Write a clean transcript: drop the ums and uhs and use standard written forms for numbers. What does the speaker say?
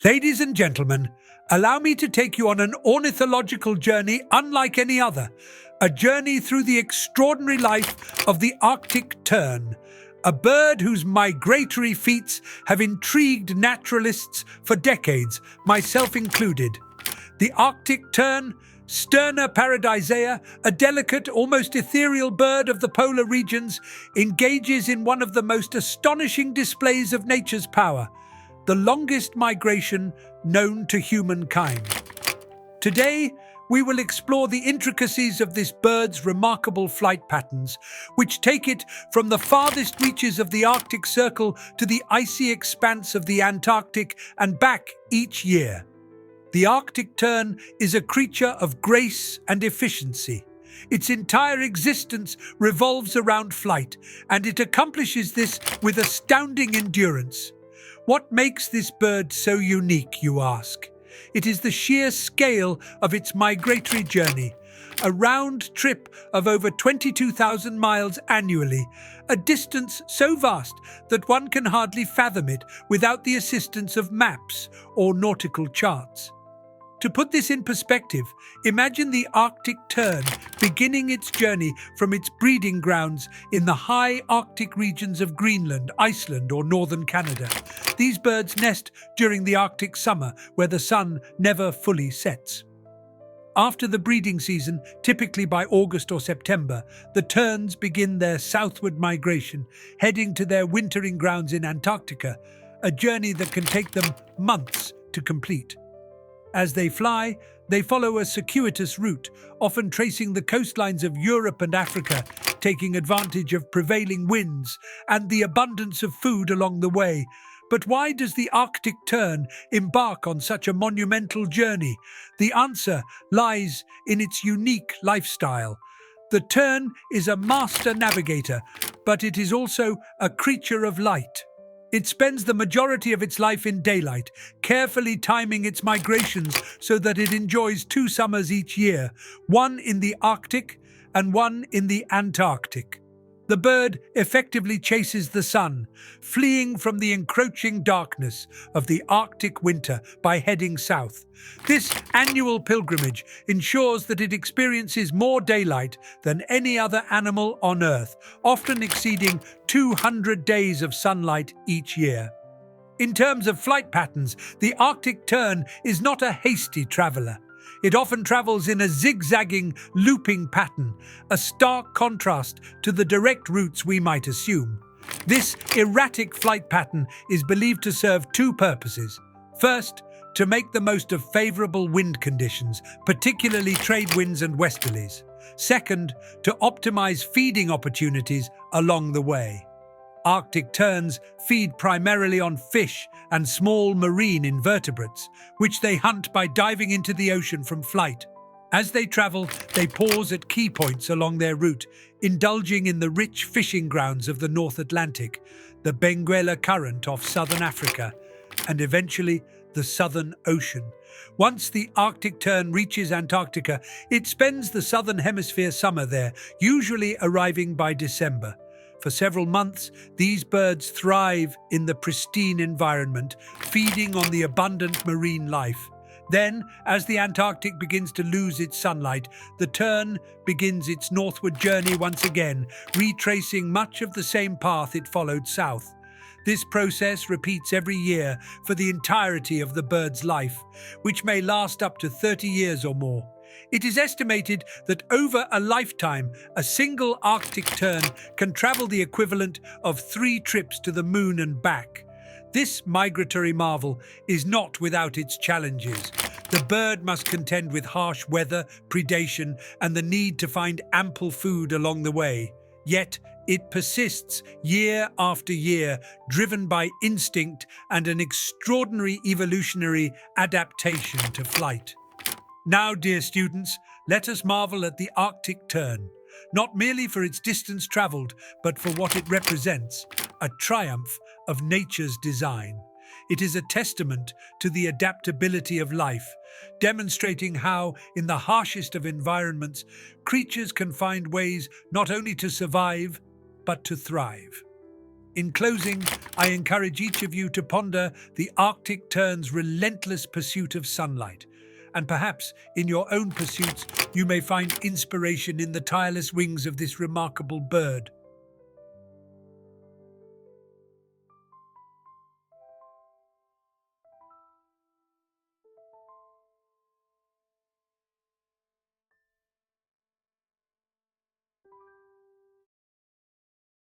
Ladies and gentlemen, allow me to take you on an ornithological journey unlike any other, a journey through the extraordinary life of the Arctic tern, a bird whose migratory feats have intrigued naturalists for decades, myself included. The Arctic tern, Sterna paradisea, a delicate, almost ethereal bird of the polar regions, engages in one of the most astonishing displays of nature's power, the longest migration known to humankind. Today, we will explore the intricacies of this bird's remarkable flight patterns, which take it from the farthest reaches of the Arctic Circle to the icy expanse of the Antarctic and back each year. The Arctic tern is a creature of grace and efficiency. Its entire existence revolves around flight, and it accomplishes this with astounding endurance. What makes this bird so unique, you ask? It is the sheer scale of its migratory journey, a round trip of over 22,000 miles annually, a distance so vast that one can hardly fathom it without the assistance of maps or nautical charts. To put this in perspective, imagine the Arctic tern beginning its journey from its breeding grounds in the high Arctic regions of Greenland, Iceland, or northern Canada. These birds nest during the Arctic summer, where the sun never fully sets. After the breeding season, typically by August or September, the terns begin their southward migration, heading to their wintering grounds in Antarctica, a journey that can take them months to complete. As they fly, they follow a circuitous route, often tracing the coastlines of Europe and Africa, taking advantage of prevailing winds and the abundance of food along the way. But why does the Arctic tern embark on such a monumental journey? The answer lies in its unique lifestyle. The tern is a master navigator, but it is also a creature of light. It spends the majority of its life in daylight, carefully timing its migrations so that it enjoys 2 summers each year, one in the Arctic and one in the Antarctic. The bird effectively chases the sun, fleeing from the encroaching darkness of the Arctic winter by heading south. This annual pilgrimage ensures that it experiences more daylight than any other animal on Earth, often exceeding 200 days of sunlight each year. In terms of flight patterns, the Arctic tern is not a hasty traveler. It often travels in a zigzagging, looping pattern, a stark contrast to the direct routes we might assume. This erratic flight pattern is believed to serve 2 purposes. First, to make the most of favorable wind conditions, particularly trade winds and westerlies. Second, to optimize feeding opportunities along the way. Arctic terns feed primarily on fish and small marine invertebrates, which they hunt by diving into the ocean from flight. As they travel, they pause at key points along their route, indulging in the rich fishing grounds of the North Atlantic, the Benguela Current off southern Africa, and eventually the Southern Ocean. Once the Arctic tern reaches Antarctica, it spends the southern hemisphere summer there, usually arriving by December. For several months, these birds thrive in the pristine environment, feeding on the abundant marine life. Then, as the Antarctic begins to lose its sunlight, the tern begins its northward journey once again, retracing much of the same path it followed south. This process repeats every year for the entirety of the bird's life, which may last up to 30 years or more. It is estimated that over a lifetime, a single Arctic tern can travel the equivalent of 3 trips to the moon and back. This migratory marvel is not without its challenges. The bird must contend with harsh weather, predation, and the need to find ample food along the way. Yet, it persists year after year, driven by instinct and an extraordinary evolutionary adaptation to flight. Now, dear students, let us marvel at the Arctic tern, not merely for its distance traveled, but for what it represents, a triumph of nature's design. It is a testament to the adaptability of life, demonstrating how, in the harshest of environments, creatures can find ways not only to survive, but to thrive. In closing, I encourage each of you to ponder the Arctic tern's relentless pursuit of sunlight. And perhaps, in your own pursuits, you may find inspiration in the tireless wings of this remarkable bird.